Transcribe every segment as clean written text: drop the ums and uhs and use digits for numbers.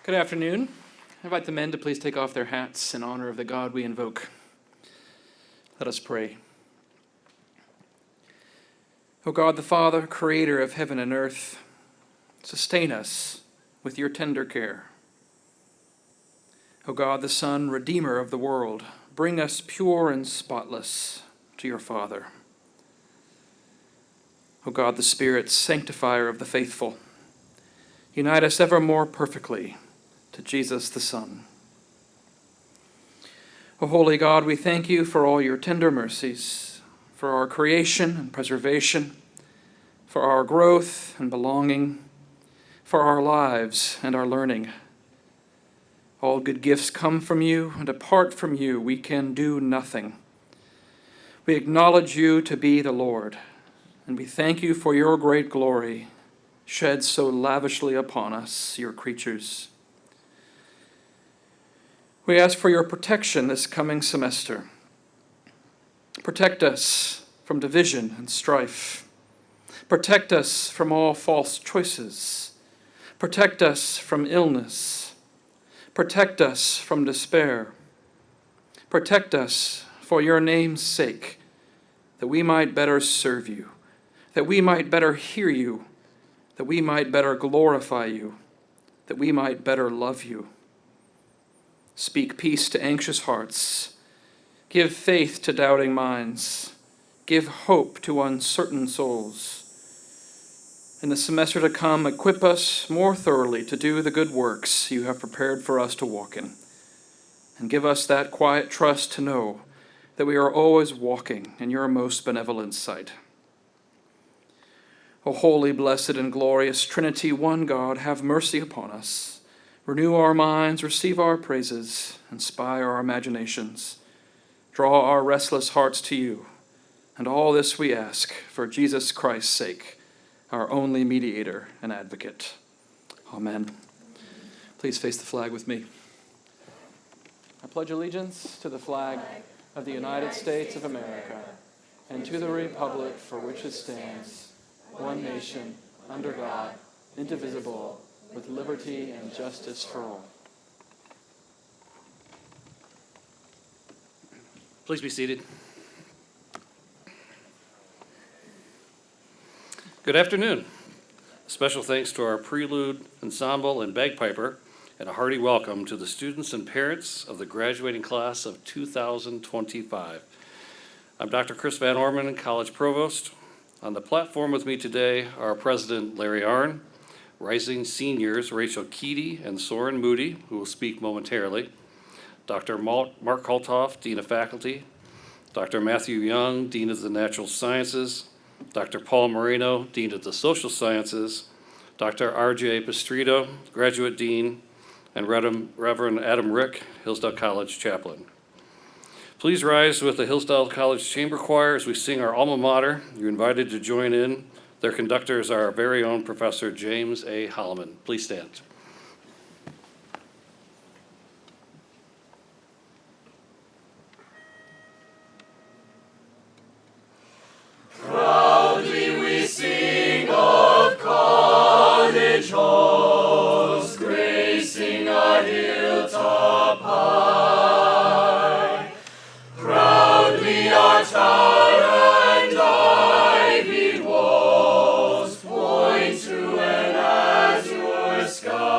Good afternoon. I invite the men to please take off their hats in honor of the God we invoke. Let us pray. O God the Father, creator of heaven and earth, sustain us with your tender care. O God the Son, redeemer of the world, bring us pure and spotless to your Father. O God the Spirit, sanctifier of the faithful, unite us ever more perfectly to Jesus the Son. O holy God, we thank you for all your tender mercies, for our creation and preservation, for our growth and belonging, for our lives and our learning. All good gifts come from you, and apart from you we can do nothing. We acknowledge you to be the Lord, and we thank you for your great glory shed so lavishly upon us, your creatures. We ask for your protection this coming semester. Protect us from division and strife. Protect us from all false choices. Protect us from illness. Protect us from despair. Protect us for your name's sake, that we might better serve you, that we might better hear you, that we might better glorify you, that we might better love you. Speak peace to anxious hearts. Give faith to doubting minds. Give hope to uncertain souls. In the semester to come, equip us more thoroughly to do the good works you have prepared for us to walk in. And give us that quiet trust to know that we are always walking in your most benevolent sight. O holy, blessed, and glorious Trinity, one God, have mercy upon us. Renew our minds, receive our praises, inspire our imaginations. Draw our restless hearts to you. And all this we ask for Jesus Christ's sake, our only mediator and advocate. Amen. Please face the flag with me. I pledge allegiance to the flag of the United States of America and to the republic for which it stands, one nation, under God, indivisible, with liberty and justice for all. Please be seated. Good afternoon. Special thanks to our prelude ensemble and bagpiper, and a hearty welcome to the students and parents of the graduating class of 2025. I'm Dr. Chris Van Orman, College Provost. On the platform with me today are President Larry Arnn, rising seniors Rachel Keedy and Soren Moody, who will speak momentarily, Dr. Mark Holtoff, Dean of Faculty, Dr. Matthew Young, Dean of the Natural Sciences, Dr. Paul Moreno, Dean of the Social Sciences, Dr. R.J. Pastrito, Graduate Dean, and Reverend Adam Rick, Hillsdale College Chaplain. Please rise with the Hillsdale College Chamber Choir as we sing our alma mater. You're invited to join in. Their conductors are our very own Professor James A. Holloman. Please stand. Proudly we sing of college halls, gracing our hilltop high. Proudly our tower and ivied walls point to an azure sky.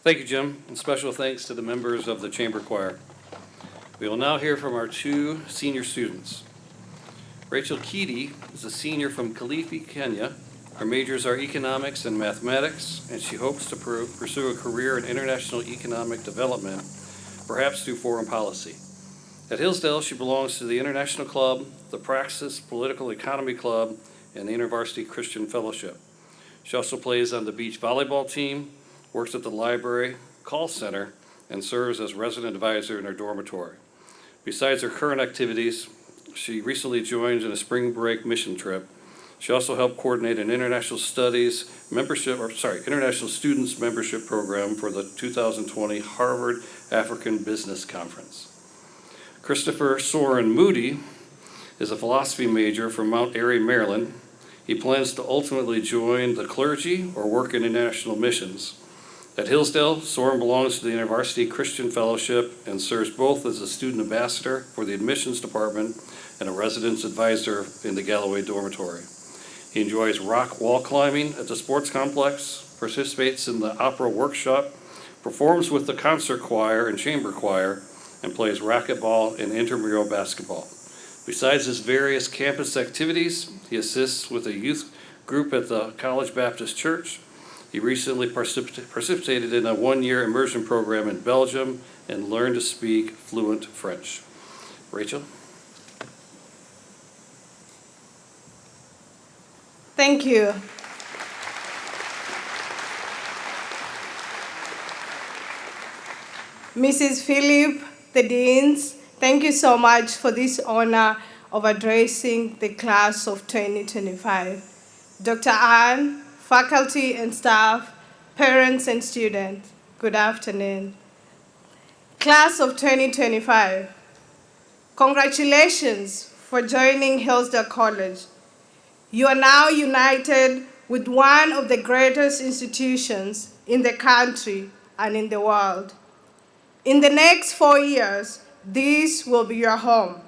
Thank you, Jim, and special thanks to the members of the Chamber Choir. We will now hear from our two senior students. Rachel Keedy is a senior from Kilifi, Kenya. Her majors are economics and mathematics, and she hopes to pursue a career in international economic development, perhaps through foreign policy. At Hillsdale, she belongs to the International Club, the Praxis Political Economy Club, and the InterVarsity Christian Fellowship. She also plays on the beach volleyball team, works at the library, call center, and serves as resident advisor in her dormitory. Besides her current activities, she recently joined in a spring break mission trip. She also helped coordinate an international students membership program for the 2020 Harvard African Business Conference. Christopher Soren Moody is a philosophy major from Mount Airy, Maryland. He plans to ultimately join the clergy or work in international missions. At Hillsdale, Soren belongs to the InterVarsity Christian Fellowship and serves both as a student ambassador for the admissions department and a residence advisor in the Galloway dormitory. He enjoys rock wall climbing at the sports complex, participates in the opera workshop, performs with the concert choir and chamber choir, and plays racquetball and intramural basketball. Besides his various campus activities, he assists with a youth group at the College Baptist Church. He recently participated in a one-year immersion program in Belgium and learned to speak fluent French. Rachel? Thank you. Mrs. Philip, the Deans, thank you so much for this honor of addressing the class of 2025. Dr. Ann, faculty and staff, parents and students, good afternoon. Class of 2025, congratulations for joining Hillsdale College. You are now united with one of the greatest institutions in the country and in the world. In the next 4 years, this will be your home.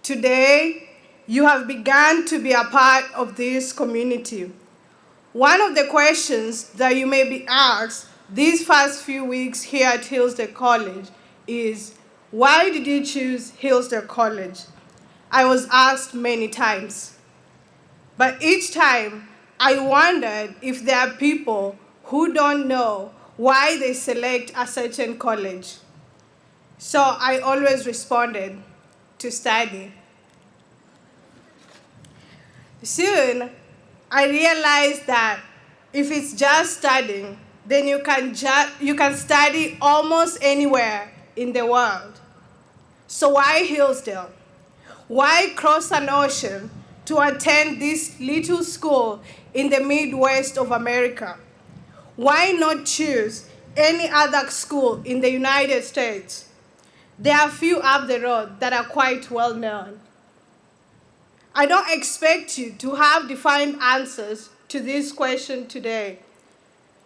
Today, you have begun to be a part of this community. One of the questions that you may be asked these first few weeks here at Hillsdale College is, why did you choose Hillsdale College? I was asked many times. But each time, I wondered if there are people who don't know why they select a certain college. So I always responded, to study. Soon, I realized that if it's just studying, then you can study almost anywhere in the world. So why Hillsdale? Why cross an ocean to attend this little school in the Midwest of America? Why not choose any other school in the United States? There are a few up the road that are quite well known. I don't expect you to have defined answers to this question today,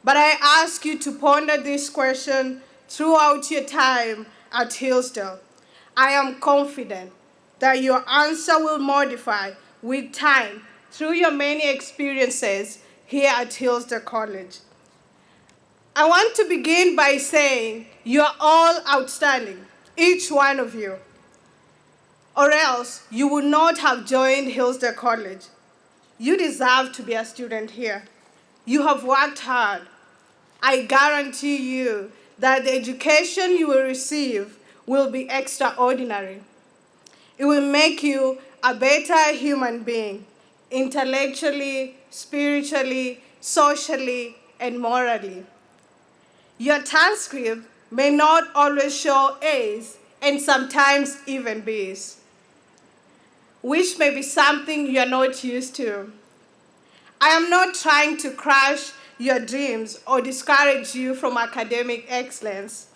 but I ask you to ponder this question throughout your time at Hillsdale. I am confident that your answer will modify with time through your many experiences here at Hillsdale College. I want to begin by saying you are all outstanding, each one of you, or else you would not have joined Hillsdale College. You deserve to be a student here. You have worked hard. I guarantee you that the education you will receive will be extraordinary. It will make you a better human being, intellectually, spiritually, socially, and morally. Your transcript may not always show A's and sometimes even B's, which may be something you're not used to. I am not trying to crush your dreams or discourage you from academic excellence.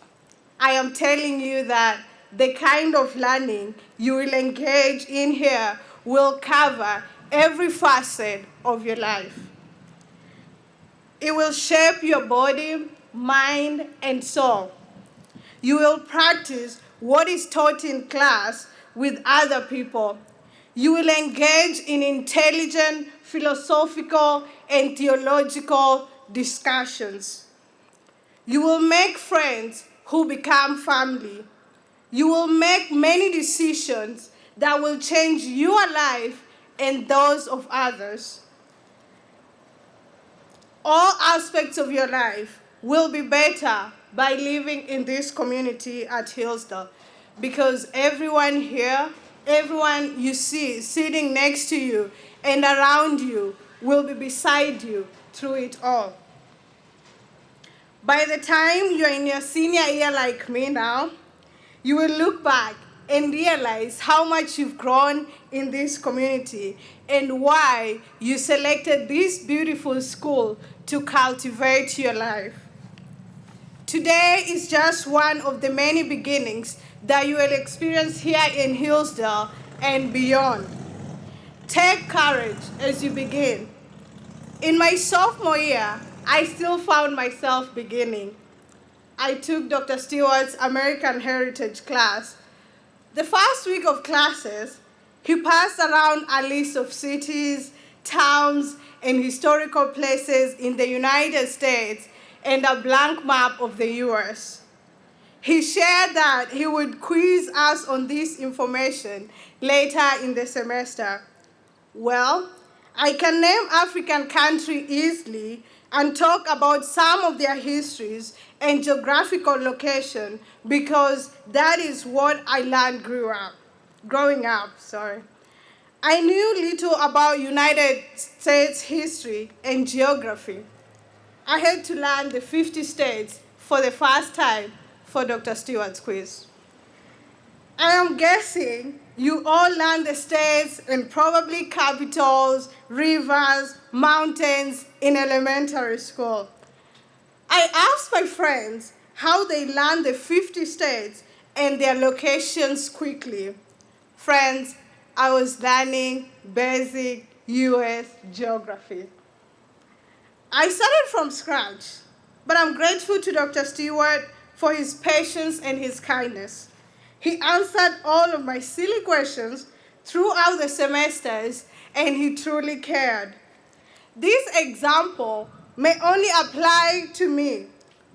I am telling you that the kind of learning you will engage in here will cover every facet of your life. It will shape your body, mind, and soul. You will practice what is taught in class with other people. You will engage in intelligent, philosophical, and theological discussions. You will make friends who become family. You will make many decisions that will change your life and those of others. All aspects of your life will be better by living in this community at Hillsdale, because everyone here, everyone you see sitting next to you and around you will be beside you through it all. By the time you're in your senior year like me now, you will look back and realize how much you've grown in this community and why you selected this beautiful school to cultivate your life. Today is just one of the many beginnings that you will experience here in Hillsdale and beyond. Take courage as you begin. In my sophomore year, I still found myself beginning. I took Dr. Stewart's American Heritage class. The first week of classes, he passed around a list of cities, towns, and historical places in the United States and a blank map of the US. He shared that he would quiz us on this information later in the semester. Well, I can name African countries easily and talk about some of their histories and geographical location because that is what I learned growing up. I knew little about United States history and geography. I had to learn the 50 states for the first time for Dr. Stewart's quiz. I am guessing you all learned the states and probably capitals, rivers, mountains in elementary school. I asked my friends how they learned the 50 states and their locations quickly. Friends, I was learning basic US geography. I started from scratch, but I'm grateful to Dr. Stewart for his patience and his kindness. He answered all of my silly questions throughout the semesters, and he truly cared. This example may only apply to me,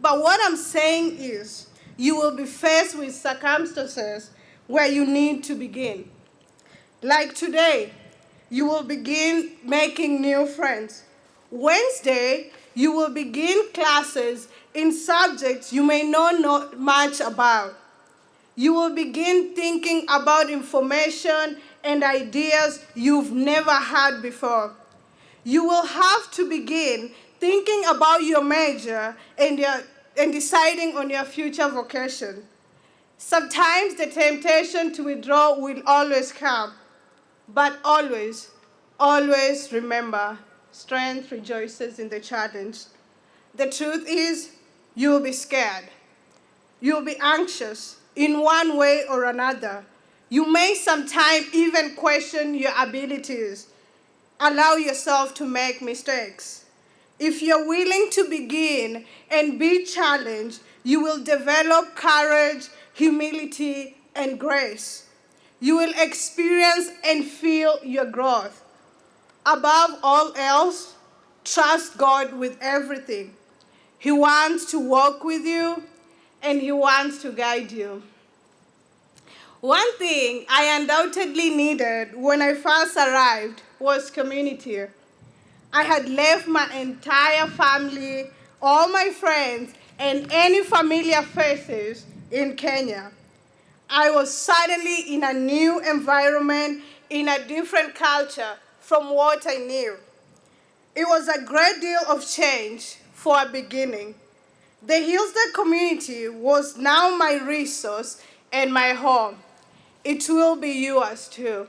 but what I'm saying is you will be faced with circumstances where you need to begin. Like today, you will begin making new friends. Wednesday, you will begin classes in subjects you may not know much about. You will begin thinking about information and ideas you've never had before. You will have to begin thinking about your major and deciding on your future vocation. Sometimes the temptation to withdraw will always come, but always, always remember, strength rejoices in the challenge. The truth is, you will be scared. You will be anxious in one way or another. You may sometimes even question your abilities. Allow yourself to make mistakes. If you're willing to begin and be challenged, you will develop courage, humility, and grace. You will experience and feel your growth. Above all else, trust God with everything. He wants to walk with you, and he wants to guide you. One thing I undoubtedly needed when I first arrived was community. I had left my entire family, all my friends, and any familiar faces in Kenya. I was suddenly in a new environment, in a different culture from what I knew. It was a great deal of change for a beginning. The Hillsdale community was now my resource and my home. It will be yours too.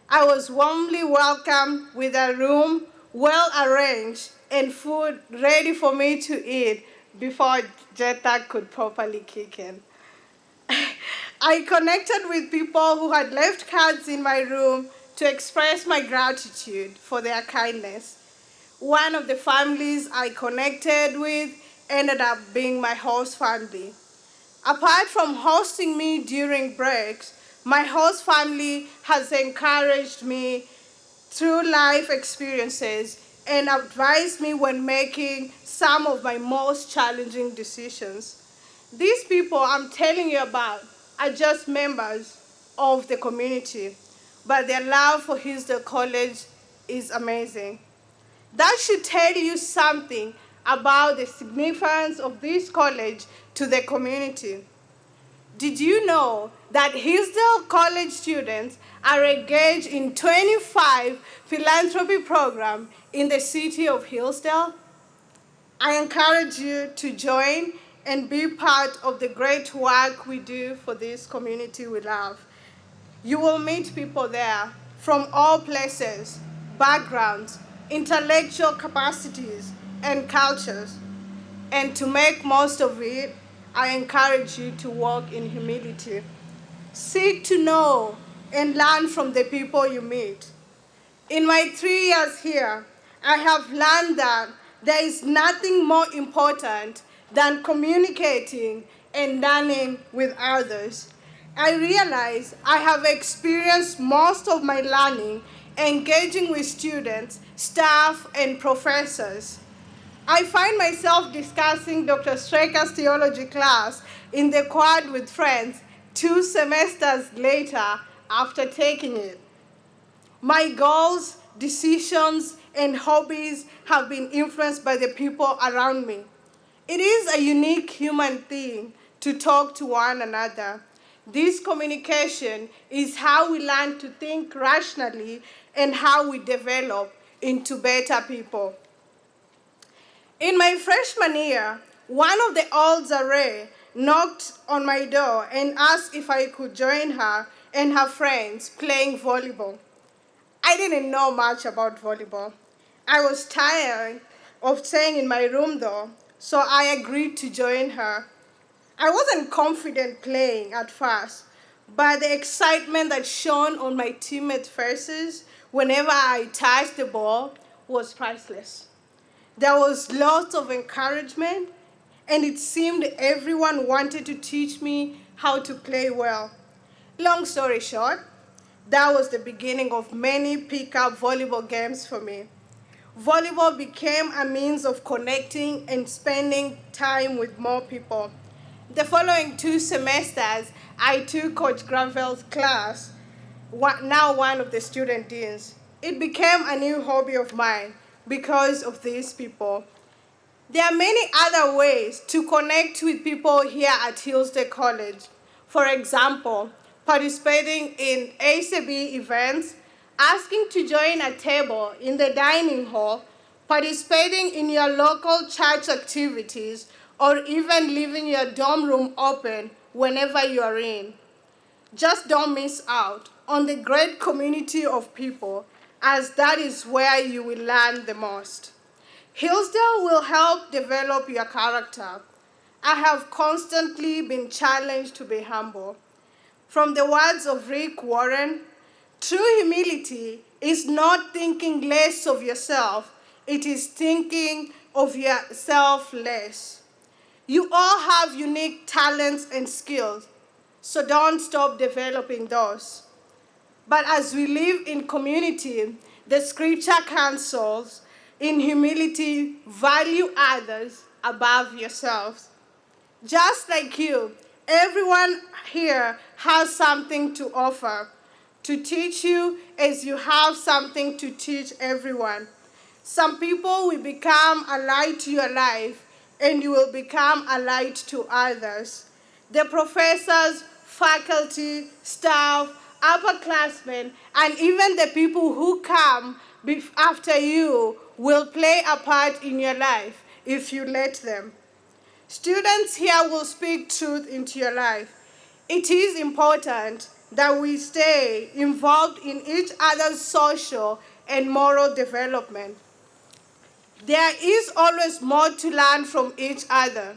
I was warmly welcomed with a room well arranged and food ready for me to eat before Jetta could properly kick in. I connected with people who had left cards in my room to express my gratitude for their kindness. One of the families I connected with ended up being my host family. Apart from hosting me during breaks, my host family has encouraged me through life experiences and advised me when making some of my most challenging decisions. These people I'm telling you about are just members of the community, but their love for Hillsdale College is amazing. That should tell you something about the significance of this college to the community. Did you know that Hillsdale College students are engaged in 25 philanthropy programs in the city of Hillsdale? I encourage you to join and be part of the great work we do for this community we love. You will meet people there from all places, backgrounds, intellectual capacities, and cultures. And to make most of it, I encourage you to walk in humility. Seek to know and learn from the people you meet. In my 3 years here, I have learned that there is nothing more important than communicating and learning with others. I realize I have experienced most of my learning engaging with students, staff, and professors. I find myself discussing Dr. Straker's theology class in the quad with friends 2 semesters later after taking it. My goals, decisions, and hobbies have been influenced by the people around me. It is a unique human thing to talk to one another. This communication is how we learn to think rationally and how we develop into better people. In my freshman year, one of the old array knocked on my door and asked if I could join her and her friends playing volleyball. I didn't know much about volleyball. I was tired of staying in my room though, so I agreed to join her. I wasn't confident playing at first, but the excitement that shone on my teammates' faces whenever I touched the ball was priceless. There was lots of encouragement, and it seemed everyone wanted to teach me how to play well. Long story short, that was the beginning of many pickup volleyball games for me. Volleyball became a means of connecting and spending time with more people. The following 2 semesters, I took Coach Granville's class, now one of the student deans. It became a new hobby of mine because of these people. There are many other ways to connect with people here at Hillsdale College. For example, participating in ACB events, asking to join a table in the dining hall, participating in your local church activities, or even leaving your dorm room open whenever you are in. Just don't miss out on the great community of people, as that is where you will learn the most. Hillsdale will help develop your character. I have constantly been challenged to be humble. From the words of Rick Warren, true humility is not thinking less of yourself, it is thinking of yourself less. You all have unique talents and skills, so don't stop developing those. But as we live in community, the scripture counsels, in humility, value others above yourselves. Just like you, everyone here has something to offer, to teach you as you have something to teach everyone. Some people will become a light to your life, and you will become a light to others. The professors, faculty, staff, upperclassmen, and even the people who come after you will play a part in your life if you let them. Students here will speak truth into your life. It is important that we stay involved in each other's social and moral development. There is always more to learn from each other,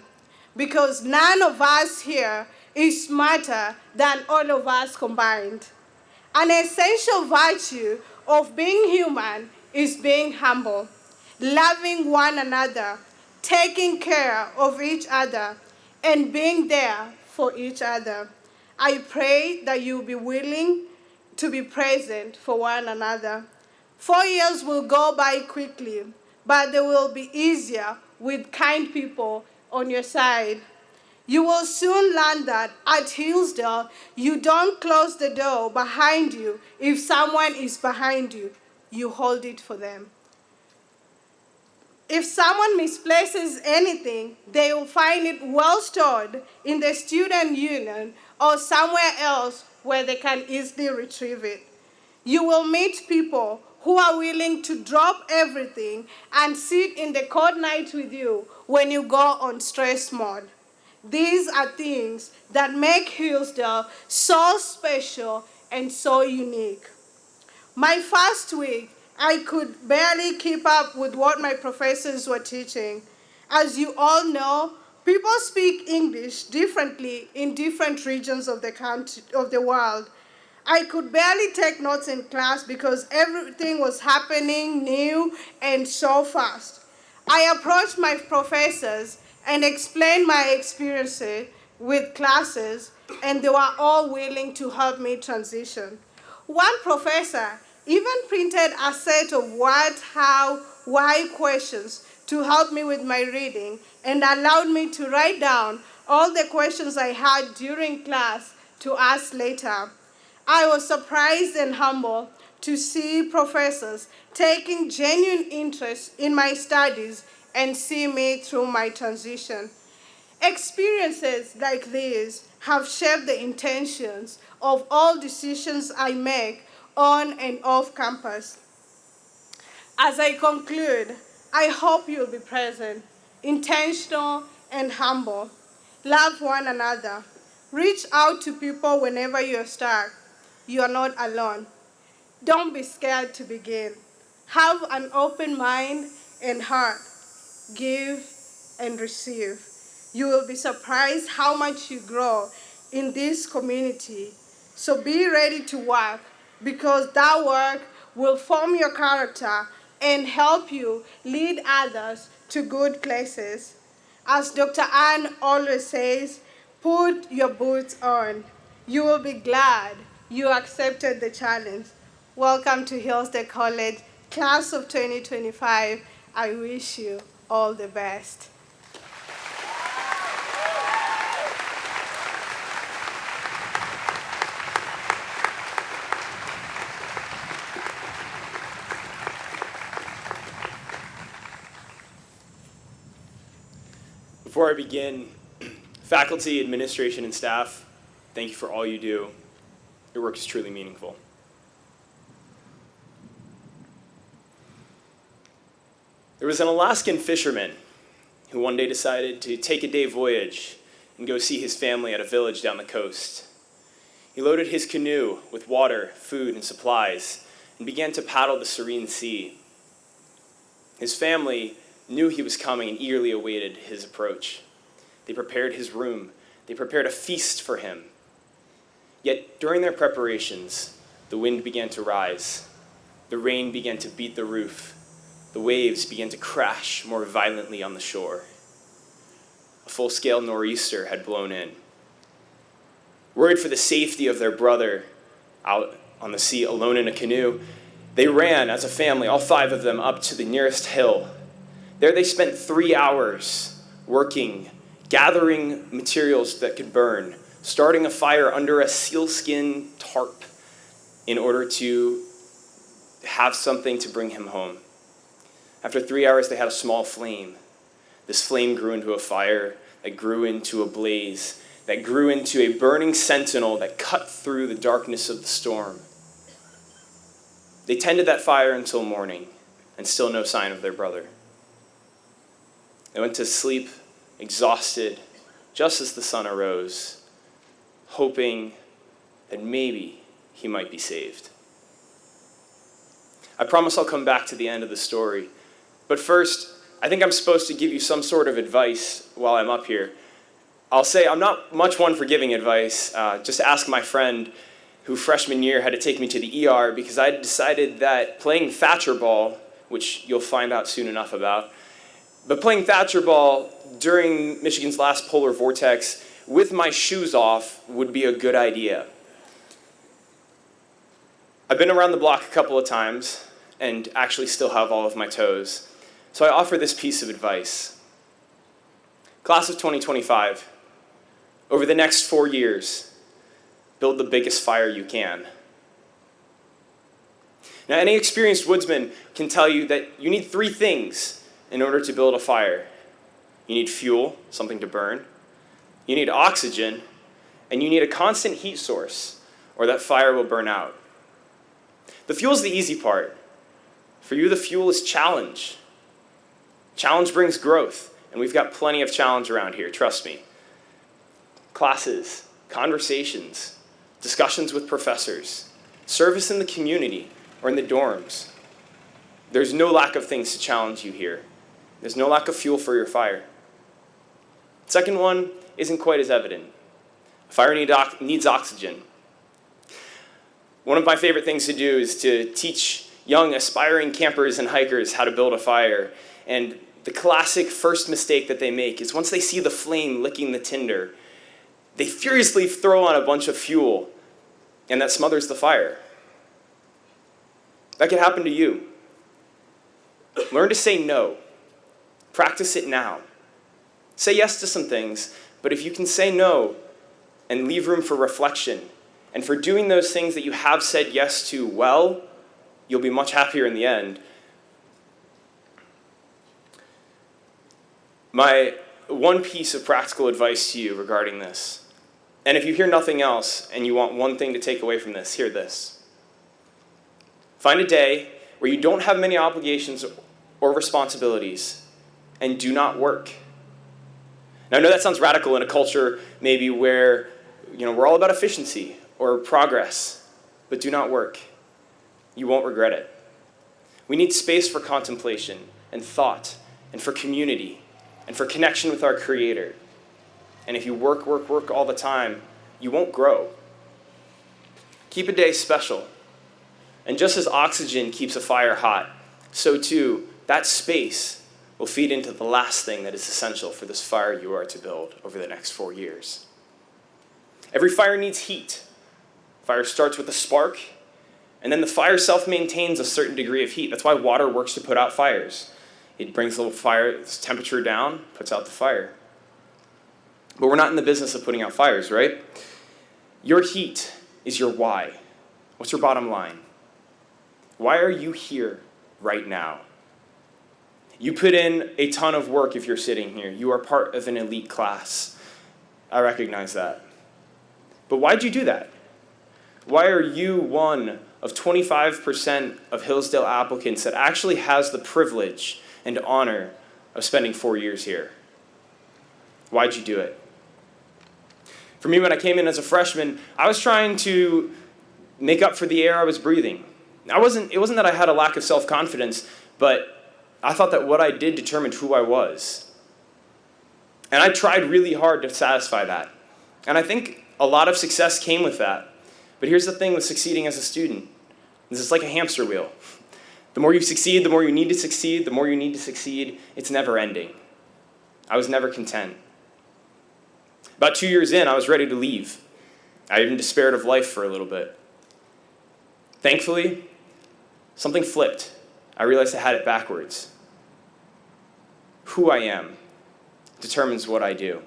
because none of us here is smarter than all of us combined. An essential virtue of being human is being humble, loving one another, taking care of each other, and being there for each other. I pray that you'll be willing to be present for one another. 4 years will go by quickly, but they will be easier with kind people on your side. You will soon learn that at Hillsdale, you don't close the door behind you if someone is behind you. You hold it for them. If someone misplaces anything, they will find it well stored in the student union or somewhere else where they can easily retrieve it. You will meet people who are willing to drop everything and sit in the cold night with you when you go on stress mode. These are things that make Hillsdale so special and so unique. My first week, I could barely keep up with what my professors were teaching. As you all know, people speak English differently in different regions of the world. I could barely take notes in class because everything was happening new and so fast. I approached my professors and explained my experiences with classes, and they were all willing to help me transition. One professor even printed a set of what, how, why questions to help me with my reading and allowed me to write down all the questions I had during class to ask later. I was surprised and humbled to see professors taking genuine interest in my studies and see me through my transition. Experiences like these have shaped the intentions of all decisions I make on and off campus. As I conclude, I hope you'll be present, intentional and humble. Love one another. Reach out to people whenever you're stuck. You are not alone. Don't be scared to begin. Have an open mind and heart. Give and receive. You will be surprised how much you grow in this community. So be ready to work, because that work will form your character and help you lead others to good places. As Dr. Ann always says, put your boots on. You will be glad you accepted the challenge. Welcome to Hillsdale College, class of 2025. I wish you all the best. Before I begin, faculty, administration, and staff, thank you for all you do. Your work is truly meaningful. There was an Alaskan fisherman who one day decided to take a day voyage and go see his family at a village down the coast. He loaded his canoe with water, food, and supplies and began to paddle the serene sea. His family knew he was coming and eagerly awaited his approach. They prepared his room. They prepared a feast for him. Yet during their preparations, the wind began to rise. The rain began to beat the roof. The waves began to crash more violently on the shore. A full-scale nor'easter had blown in. Worried for the safety of their brother out on the sea alone in a canoe, they ran as a family, all 5 of them, up to the nearest hill. There they spent 3 hours working, gathering materials that could burn, starting a fire under a sealskin tarp in order to have something to bring him home. After 3 hours, they had a small flame. This flame grew into a fire that grew into a blaze, that grew into a burning sentinel that cut through the darkness of the storm. They tended that fire until morning, and still no sign of their brother. They went to sleep, exhausted, just as the sun arose, hoping that maybe he might be saved. I promise I'll come back to the end of the story. But first, I think I'm supposed to give you some sort of advice while I'm up here. I'll say I'm not much one for giving advice. Just ask my friend who freshman year had to take me to the ER because I decided that playing Thatcher ball, which you'll find out soon enough about, but playing Thatcher ball during Michigan's last polar vortex with my shoes off would be a good idea. I've been around the block a couple of times, and actually still have all of my toes. So I offer this piece of advice. Class of 2025, over the next 4 years, build the biggest fire you can. Now, any experienced woodsman can tell you that you need 3 things in order to build a fire. You need fuel, something to burn. You need oxygen, and you need a constant heat source, or that fire will burn out. The fuel is the easy part. For you, the fuel is challenge. Challenge brings growth, and we've got plenty of challenge around here, trust me. Classes, conversations, discussions with professors, service in the community or in the dorms. There's no lack of things to challenge you here. There's no lack of fuel for your fire. Second one isn't quite as evident. A fire needs oxygen. One of my favorite things to do is to teach young aspiring campers and hikers how to build a fire. And the classic first mistake that they make is once they see the flame licking the tinder, they furiously throw on a bunch of fuel, and that smothers the fire. That could happen to you. Learn to say no. Practice it now. Say yes to some things, but if you can say no and leave room for reflection, and for doing those things that you have said yes to well, you'll be much happier in the end. My one piece of practical advice to you regarding this, and if you hear nothing else and you want one thing to take away from this, hear this. Find a day where you don't have many obligations or responsibilities and do not work. Now, I know that sounds radical in a culture maybe where we're all about efficiency or progress, but do not work. You won't regret it. We need space for contemplation and thought and for community and for connection with our Creator. And if you work all the time, you won't grow. Keep a day special. And just as oxygen keeps a fire hot, so too, that space will feed into the last thing that is essential for this fire you are to build over the next 4 years. Every fire needs heat. Fire starts with a spark, and then the fire self-maintains a certain degree of heat. That's why water works to put out fires. It brings the fire's temperature down, puts out the fire. But we're not in the business of putting out fires, right? Your heat is your why. What's your bottom line? Why are you here right now? You put in a ton of work if you're sitting here. You are part of an elite class. I recognize that. But why'd you do that? Why are you one of 25% of Hillsdale applicants that actually has the privilege and honor of spending 4 years here? Why'd you do it? For me, when I came in as a freshman, I was trying to make up for the air I was breathing. It wasn't that I had a lack of self-confidence, but I thought that what I did determined who I was. And I tried really hard to satisfy that. And I think a lot of success came with that. But here's the thing with succeeding as a student. This is like a hamster wheel. The more you succeed, the more you need to succeed, the more you need to succeed. It's never ending. I was never content. About 2 years in, I was ready to leave. I even despaired of life for a little bit. Thankfully, something flipped. I realized I had it backwards. Who I am determines what I do.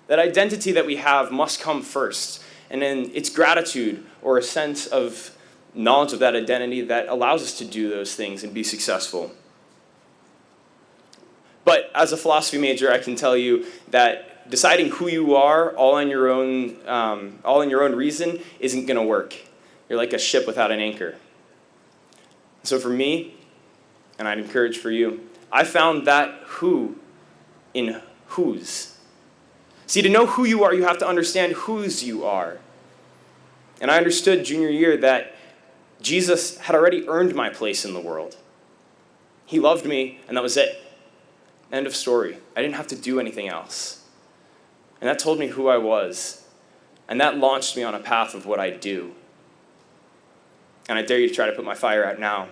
That identity that we have must come first, and then it's gratitude or a sense of knowledge of that identity that allows us to do those things and be successful. But as a philosophy major, I can tell you that deciding who you are all in your own reason isn't going to work. You're like a ship without an anchor. So for me, and I'd encourage for you, I found that who in whose. See, to know who you are, you have to understand whose you are. And I understood junior year that Jesus had already earned my place in the world. He loved me, and that was it. End of story. I didn't have to do anything else. And that told me who I was. And that launched me on a path of what I do. And I dare you to try to put my fire out now.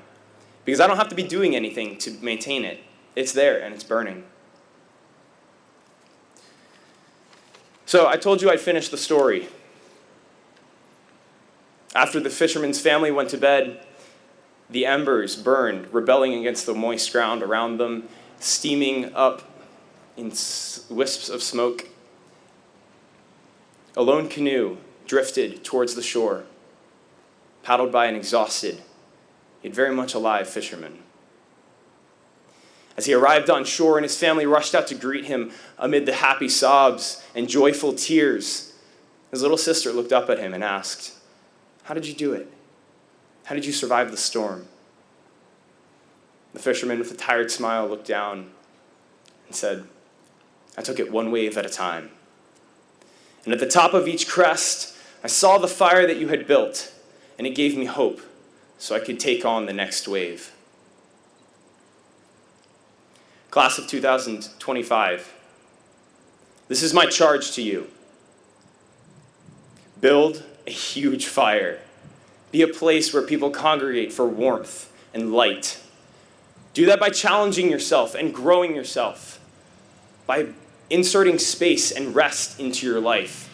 Because I don't have to be doing anything to maintain it. It's there, and it's burning. So I told you I'd finish the story. After the fisherman's family went to bed, The embers burned, rebelling against the moist ground around them, steaming up in wisps of smoke. A lone canoe drifted towards the shore, paddled by an exhausted, yet very much alive fisherman. As he arrived on shore and his family rushed out to greet him amid the happy sobs and joyful tears, his little sister looked up at him and asked, "How did you do it? How did you survive the storm?" The fisherman, with a tired smile, looked down and said, "I took it one wave at a time. And at the top of each crest, I saw the fire that you had built, and it gave me hope so I could take on the next wave." Class of 2025, this is my charge to you. Build a huge fire. Be a place where people congregate for warmth and light. Do that by challenging yourself and growing yourself, by inserting space and rest into your life,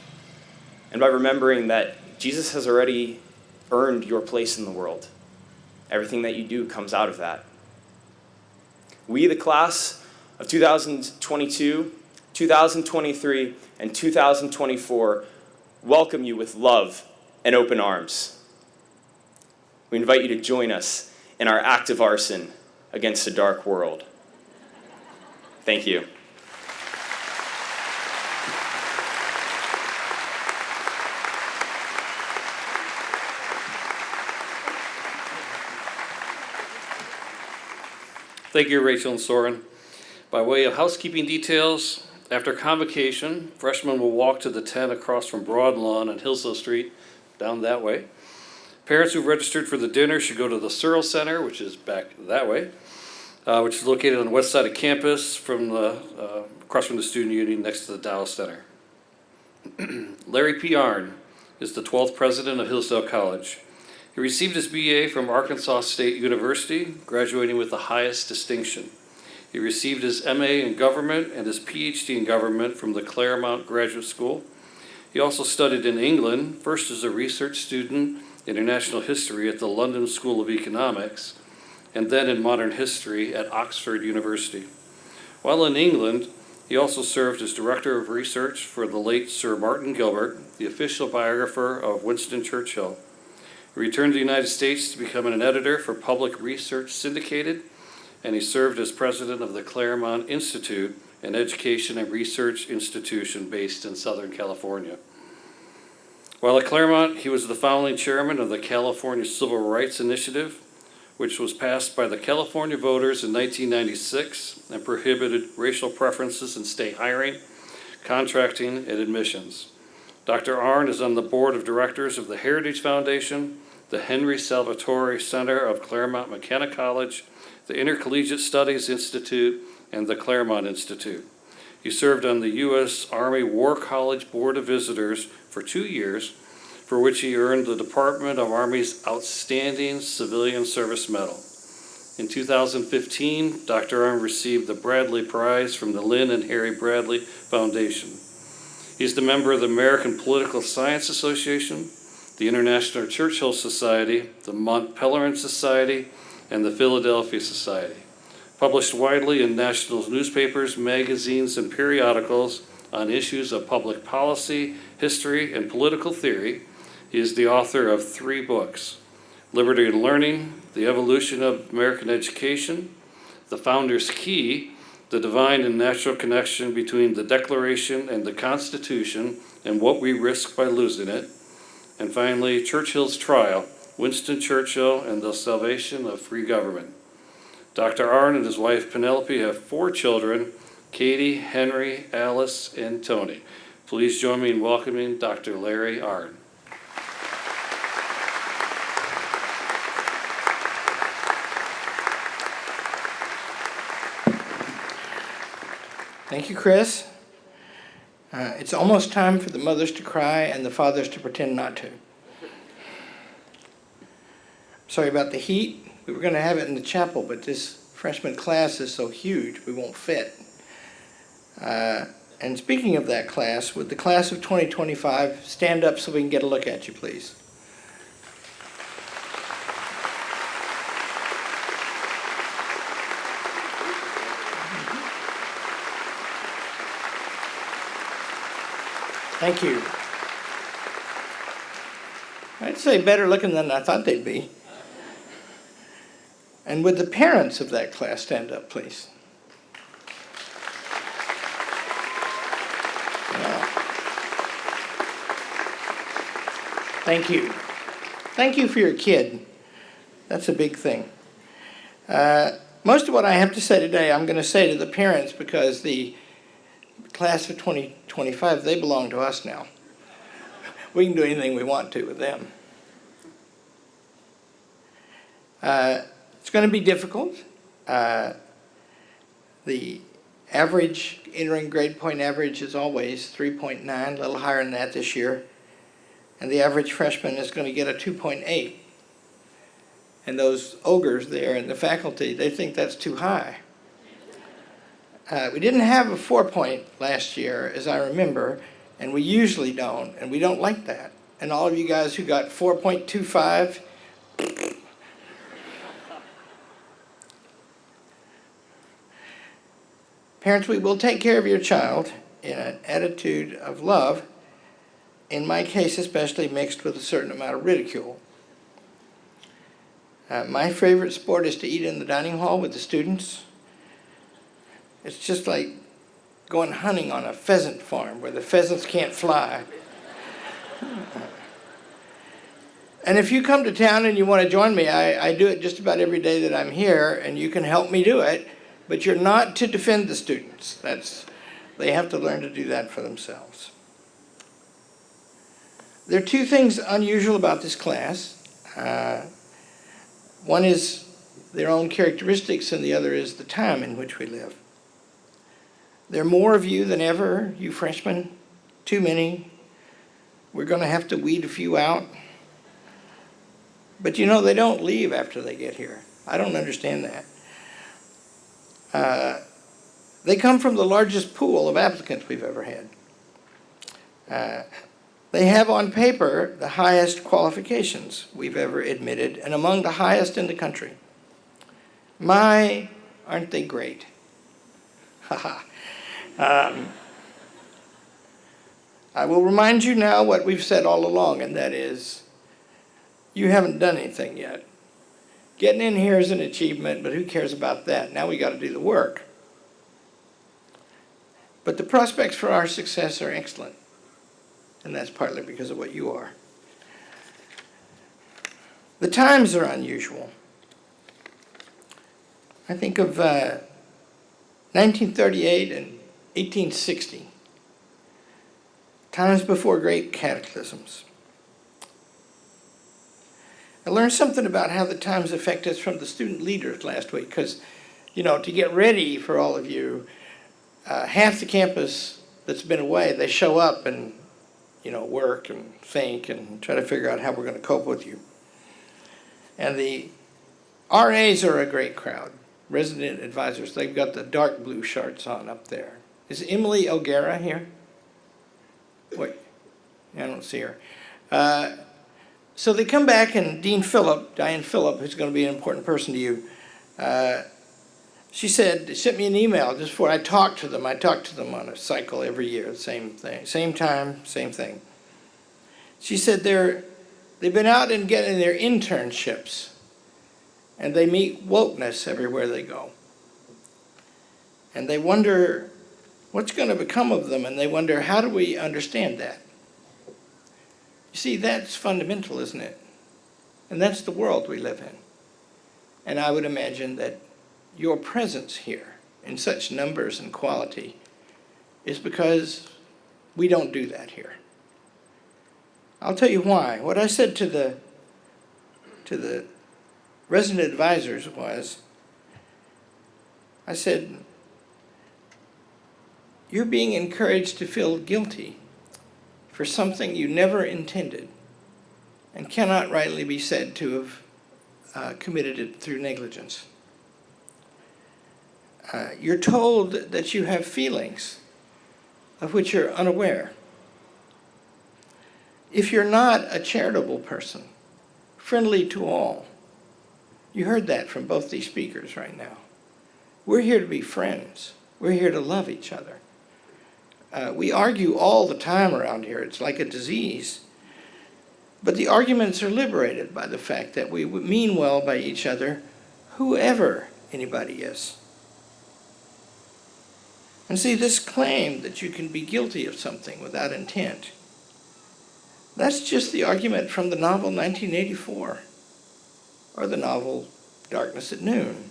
and by remembering that Jesus has already earned your place in the world. Everything that you do comes out of that. We, the class of 2022, 2023, and 2024, welcome you with love and open arms. We invite you to join us in our active arson against a dark world. Thank you. Thank you, Rachel and Soren. By way of housekeeping details, after convocation, freshmen will walk to the tent across from Broad Lawn on Hillsdale Street, down that way. Parents who've registered for the dinner should go to the Searle Center, which is back that way, which is located on the west side of campus across from the Student Union next to the Dow Center. Larry P. Arnn is the 12th president of Hillsdale College. He received his BA from Arkansas State University, graduating with the highest distinction. He received his MA in government and his PhD in government from the Claremont Graduate School. He also studied in England, first as a research student in international history at the London School of Economics, and then in modern history at Oxford University. While in England, he also served as director of research for the late Sir Martin Gilbert, the official biographer of Winston Churchill. He returned to the United States to become an editor for Public Research Syndicated, and he served as president of the Claremont Institute, an education and research institution based in Southern California. While at Claremont, he was the founding chairman of the California Civil Rights Initiative, which was passed by the California voters in 1996 and prohibited racial preferences in state hiring, contracting, and admissions. Dr. Arnn is on the board of directors of the Heritage Foundation, the Henry Salvatore Center of Claremont McKenna College, the Intercollegiate Studies Institute, and the Claremont Institute. He served on the U.S. Army War College Board of Visitors for 2 years, for which he earned the Department of Army's Outstanding Civilian Service Medal. In 2015, Dr. Arnn received the Bradley Prize from the Lynn and Harry Bradley Foundation. He's the member of the American Political Science Association, the International Churchill Society, the Mont Pelerin Society, and the Philadelphia Society. Published widely in national newspapers, magazines, and periodicals on issues of public policy, history, and political theory, he is the author of 3 books: Liberty and Learning, The Evolution of American Education, The Founder's Key, The Divine and Natural Connection Between the Declaration and the Constitution and What We Risk by Losing It, and finally, Churchill's Trial, Winston Churchill and the Salvation of Free Government. Dr. Arnn and his wife Penelope have 4 children, Katie, Henry, Alice, and Tony. Please join me in welcoming Dr. Larry Arnn. Thank you, Chris. It's almost time for the mothers to cry and the fathers to pretend not to. Sorry about the heat. We were going to have it in the chapel, but this freshman class is so huge we won't fit. And speaking of that class, would the class of 2025 stand up so we can get a look at you, please? Thank you. I'd say better looking than I thought they'd be. And would the parents of that class stand up, please? Yeah. Thank you. Thank you for your kid. That's a big thing. Most of what I have to say today, I'm going to say to the parents because the class of 2025, they belong to us now. We can do anything we want to with them. It's going to be difficult. The average entering grade point average is always 3.9, a little higher than that this year. And the average freshman is going to get a 2.8. And those ogres there in the faculty, they think that's too high. We didn't have a 4-point last year, as I remember, and we usually don't, and we don't like that. And all of you guys who got 4.25, parents, we will take care of your child in an attitude of love, in my case especially mixed with a certain amount of ridicule. My favorite sport is to eat in the dining hall with the students. It's just like going hunting on a pheasant farm where the pheasants can't fly. And if you come to town and you want to join me, I do it just about every day that I'm here, and you can help me do it, but you're not to defend the students. They have to learn to do that for themselves. There are two things unusual about this class. One is their own characteristics, and the other is the time in which we live. There are more of you than ever, you freshmen. Too many. We're going to have to weed a few out. But you know, they don't leave after they get here. I don't understand that. They come from the largest pool of applicants we've ever had. They have on paper the highest qualifications we've ever admitted, and among the highest in the country. My, aren't they great? Haha. I will remind you now what we've said all along, and that is, you haven't done anything yet. Getting in here is an achievement, but who cares about that? Now we got to do the work. But the prospects for our success are excellent. And that's partly because of what you are. The times are unusual. I think of 1938 and 1860, times before great cataclysms. I learned something about how the times affect us from the student leaders last week, because, you know, to get ready for all of you, half the campus that's been away, they show up and work and think and try to figure out how we're going to cope with you. And the RAs are a great crowd, resident advisors. They've got the dark blue shirts on up there. Is Emily O'Gara here? Wait, I don't see her. So they come back, and Diane Phillip, who's going to be an important person to you, she sent me an email just before I talked to them. I talk to them on a cycle every year, the same thing, same time, same thing. She said they've been out and getting their internships, and they meet wokeness everywhere they go. And they wonder what's going to become of them, and they wonder, how do we understand that? You see, that's fundamental, isn't it? And that's the world we live in. And I would imagine that your presence here in such numbers and quality is because we don't do that here. I'll tell you why. What I said to the resident advisors was, I said, you're being encouraged to feel guilty for something you never intended and cannot rightly be said to have committed it through negligence. You're told that you have feelings of which you're unaware. If you're not a charitable person, friendly to all, you heard that from both these speakers right now. We're here to be friends. We're here to love each other. We argue all the time around here. It's like a disease. But the arguments are liberated by the fact that we mean well by each other, whoever anybody is. And see, this claim that you can be guilty of something without intent, that's just the argument from the novel 1984, or the novel Darkness at Noon.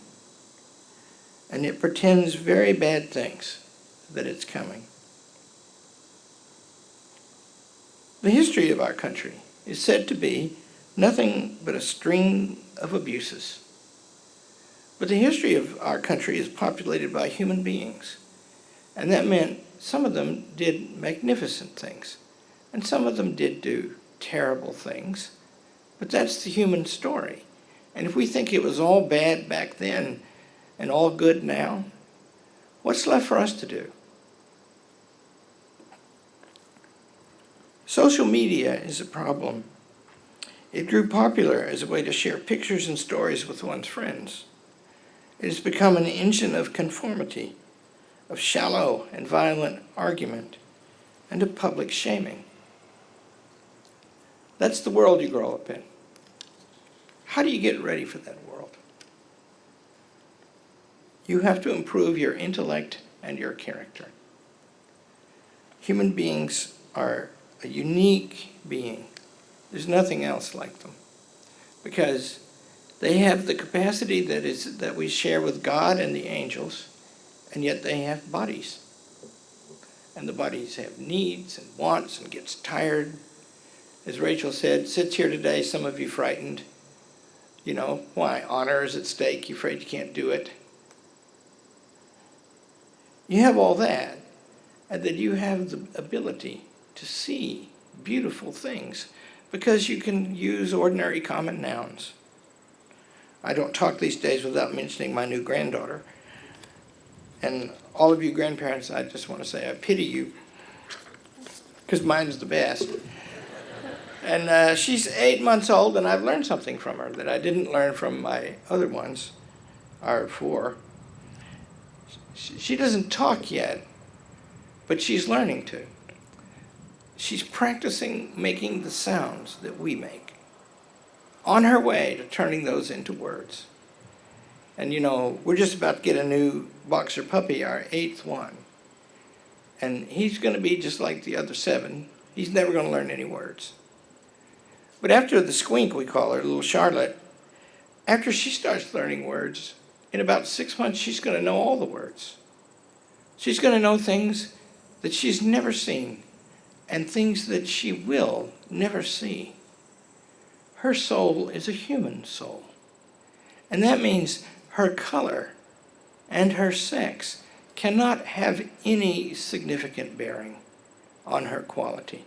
And it pretends very bad things that it's coming. The history of our country is said to be nothing but a string of abuses. But the history of our country is populated by human beings. And that meant some of them did magnificent things. And some of them did do terrible things. But that's the human story. And if we think it was all bad back then and all good now, what's left for us to do? Social media is a problem. It grew popular as a way to share pictures and stories with one's friends. It has become an engine of conformity, of shallow and violent argument, and of public shaming. That's the world you grow up in. How do you get ready for that world? You have to improve your intellect and your character. Human beings are a unique being. There's nothing else like them, because they have the capacity that we share with God and the angels, and yet they have bodies. And the bodies have needs and wants and gets tired. As Rachel said, sits here today, some of you frightened. You know, why? Honor is at stake. You're afraid you can't do it. You have all that, and that you have the ability to see beautiful things because you can use ordinary common nouns. I don't talk these days without mentioning my new granddaughter. And all of you grandparents, I just want to say I pity you, because mine's the best. And she's 8 months old, and I've learned something from her that I didn't learn from my other ones, our 4. She doesn't talk yet, but she's learning to. She's practicing making the sounds that we make, on her way to turning those into words. And you know, we're just about to get a new boxer puppy, our 8th one. And he's going to be just like the other 7. He's never going to learn any words. But after the squeak, we call her, little Charlotte, after she starts learning words, in about 6 months, she's going to know all the words. She's going to know things that she's never seen and things that she will never see. Her soul is a human soul. And that means her color and her sex cannot have any significant bearing on her quality,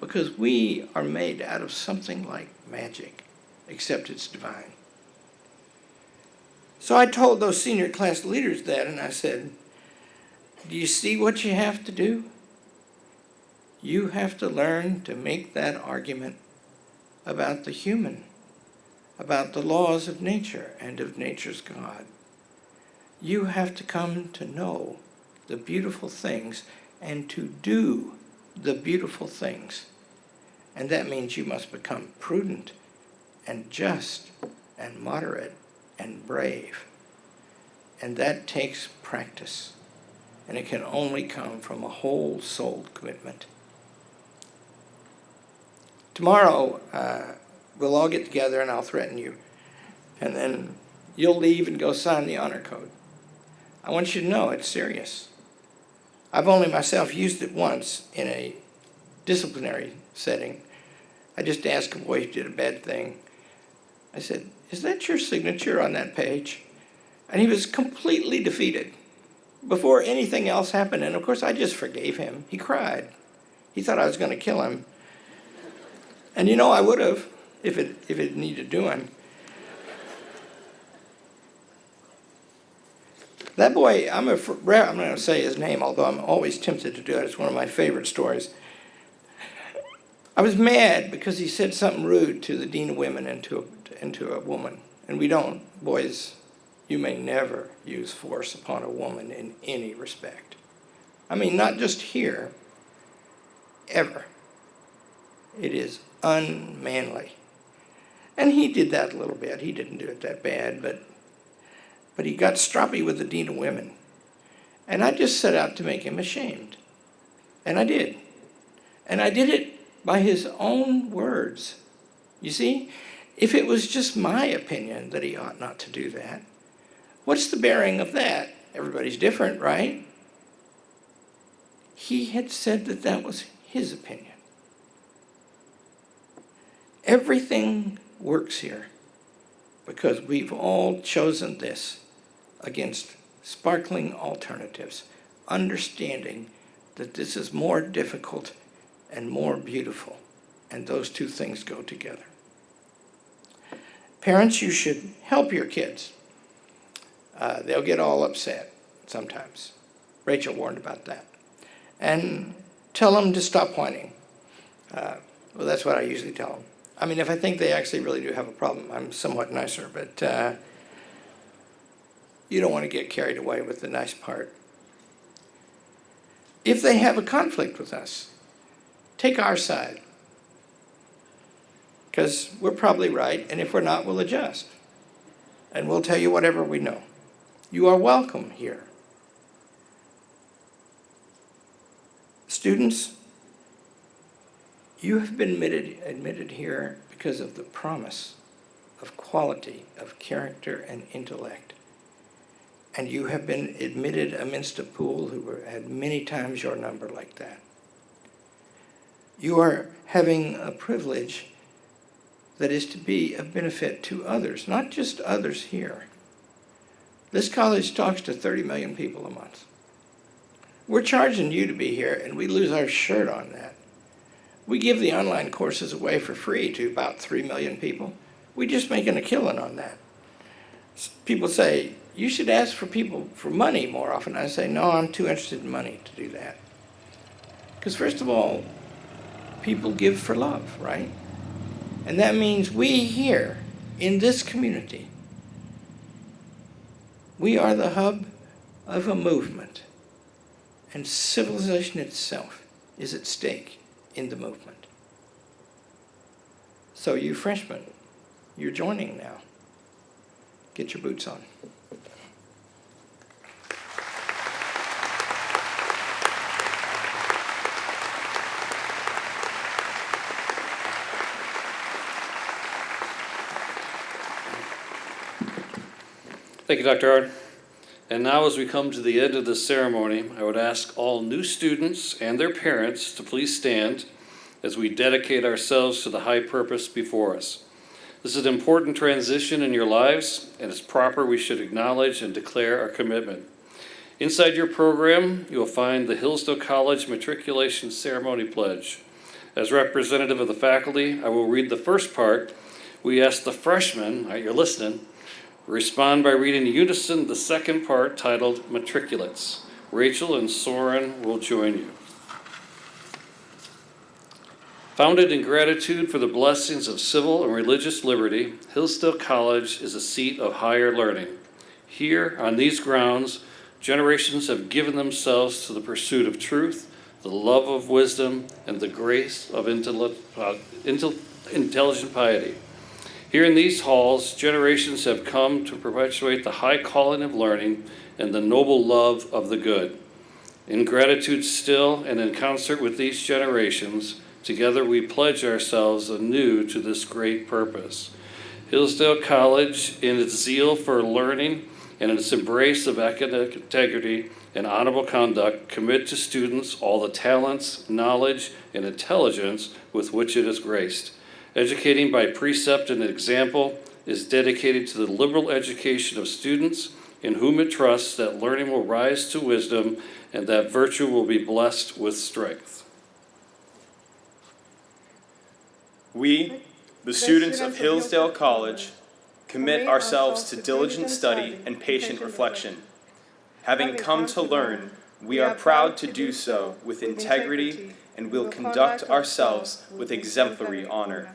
because we are made out of something like magic, except it's divine. So I told those senior class leaders that, and I said, do you see what you have to do? You have to learn to make that argument about the human, about the laws of nature and of nature's God. You have to come to know the beautiful things and to do the beautiful things. And that means you must become prudent and just and moderate and brave. And that takes practice. And it can only come from a whole-souled commitment. Tomorrow, we'll all get together and I'll threaten you. And then you'll leave and go sign the honor code. I want you to know it's serious. I've only myself used it once in a disciplinary setting. I just asked a boy who did a bad thing. I said, is that your signature on that page? And he was completely defeated before anything else happened. And of course, I just forgave him. He cried. He thought I was going to kill him. And you know, I would have if it needed doing. That boy, I'm not going to say his name, although I'm always tempted to do it. It's one of my favorite stories. I was mad because he said something rude to the dean of women and to a woman. And we don't, boys, you may never use force upon a woman in any respect. I mean, not just here, ever. It is unmanly. And he did that a little bit. He didn't do it that bad, but he got stroppy with the dean of women. And I just set out to make him ashamed. And I did. And I did it by his own words. You see, if it was just my opinion that he ought not to do that, what's the bearing of that? Everybody's different, right? He had said that that was his opinion. Everything works here because we've all chosen this against sparkling alternatives, understanding that this is more difficult and more beautiful, and those two things go together. Parents, you should help your kids. They'll get all upset sometimes. Rachel warned about that. And tell them to stop whining. Well, that's what I usually tell them. I mean, if I think they actually really do have a problem, I'm somewhat nicer, but you don't want to get carried away with the nice part. If they have a conflict with us, take our side. Because we're probably right, and if we're not, we'll adjust. And we'll tell you whatever we know. You are welcome here. Students, you have been admitted here because of the promise of quality of character and intellect. And you have been admitted amidst a pool who had many times your number like that. You are having a privilege that is to be of benefit to others, not just others here. This college talks to 30 million people a month. We're charging you to be here, and we lose our shirt on that. We give the online courses away for free to about 3 million people. We're just making a killing on that. People say, you should ask for people for money more often. I say, no, I'm too interested in money to do that. Because first of all, people give for love, right? And that means we here in this community, we are the hub of a movement. And civilization itself is at stake in the movement. So you freshmen, you're joining now. Get your boots on. Thank you, Dr. Ard. And now as we come to the end of this ceremony, I would ask all new students and their parents to please stand as we dedicate ourselves to the high purpose before us. This is an important transition in your lives, and it's proper we should acknowledge and declare our commitment. Inside your program, you will find the Hillsdale College Matriculation Ceremony Pledge. As representative of the faculty, I will read the first part. We ask the freshmen, you're listening, respond by reading in unison the second part titled Matriculates. Rachel and Soren will join you. Founded in gratitude for the blessings of civil and religious liberty, Hillsdale College is a seat of higher learning. Here, on these grounds, generations have given themselves to the pursuit of truth, the love of wisdom, and the grace of intelligent piety. Here in these halls, generations have come to perpetuate the high calling of learning and the noble love of the good. In gratitude still and in concert with these generations, together we pledge ourselves anew to this great purpose. Hillsdale College, in its zeal for learning and in its embrace of academic integrity and honorable conduct, commit to students all the talents, knowledge, and intelligence with which it is graced. Educating by precept and example is dedicated to the liberal education of students in whom it trusts that learning will rise to wisdom and that virtue will be blessed with strength. We, the students of Hillsdale College, commit ourselves to diligent study and patient reflection. Having come to learn, we are proud to do so with integrity and will conduct ourselves with exemplary honor.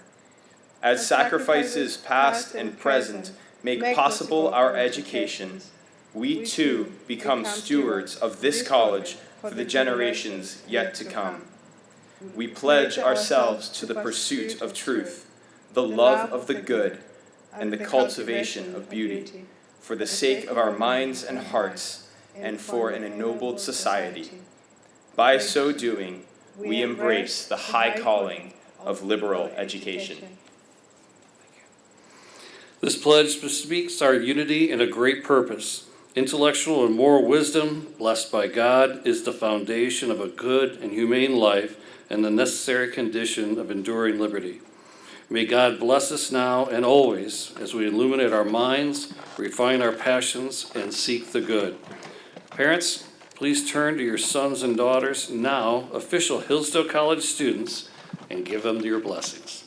As sacrifices past and present make possible our education, we too become stewards of this college for the generations yet to come. We pledge ourselves to the pursuit of truth, the love of the good, and the cultivation of beauty, for the sake of our minds and hearts, and for an ennobled society. By so doing, we embrace the high calling of liberal education. This pledge bespeaks our unity and a great purpose. Intellectual and moral wisdom, blessed by God, is the foundation of a good and humane life and the necessary condition of enduring liberty. May God bless us now and always as we illuminate our minds, refine our passions, and seek the good. Parents, please turn to your sons and daughters, now official Hillsdale College students, and give them your blessings.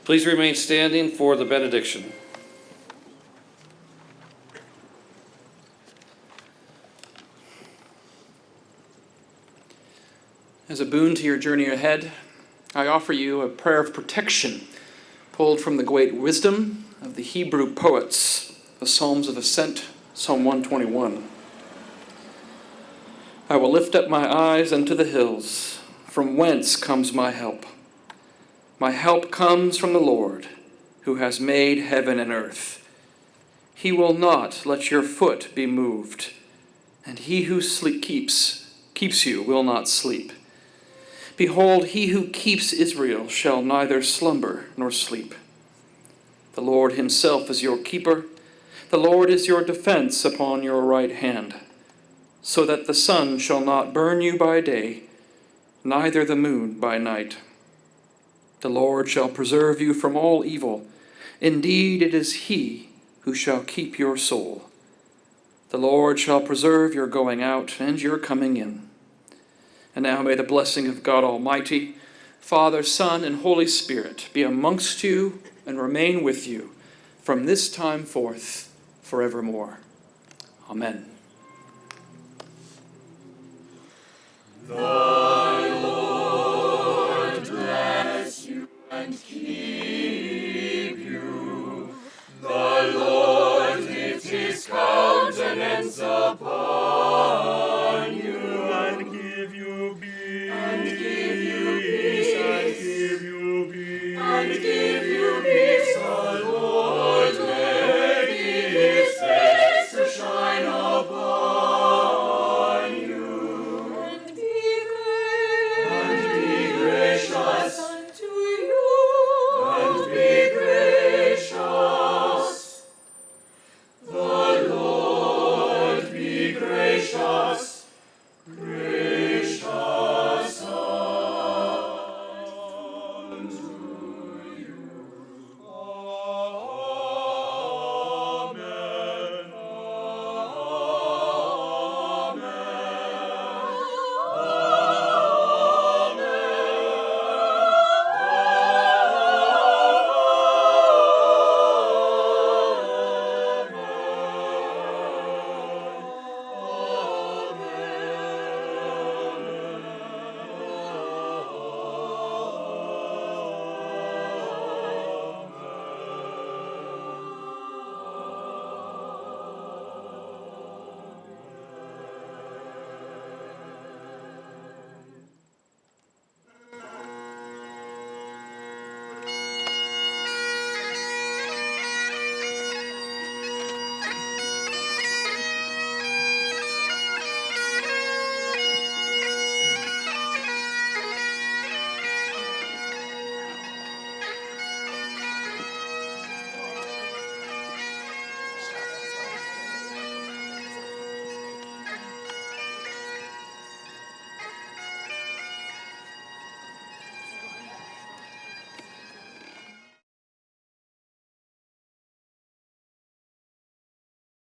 Please remain standing for the benediction. As a boon to your journey ahead, I offer you a prayer of protection pulled from the great wisdom of the Hebrew poets, the Psalms of Ascent, Psalm 121. I will lift up my eyes unto the hills. From whence comes my help? My help comes from the Lord, who has made heaven and earth. He will not let your foot be moved, and he who keeps you will not sleep. Behold, he who keeps Israel shall neither slumber nor sleep. The Lord himself is your keeper. The Lord is your defense upon your right hand, so that the sun shall not burn you by day, neither the moon by night. The Lord shall preserve you from all evil. Indeed, it is he who shall keep your soul. The Lord shall preserve your going out and your coming in. And now may the blessing of God Almighty, Father, Son, and Holy Spirit be amongst you and remain with you from this time forth forevermore. Amen.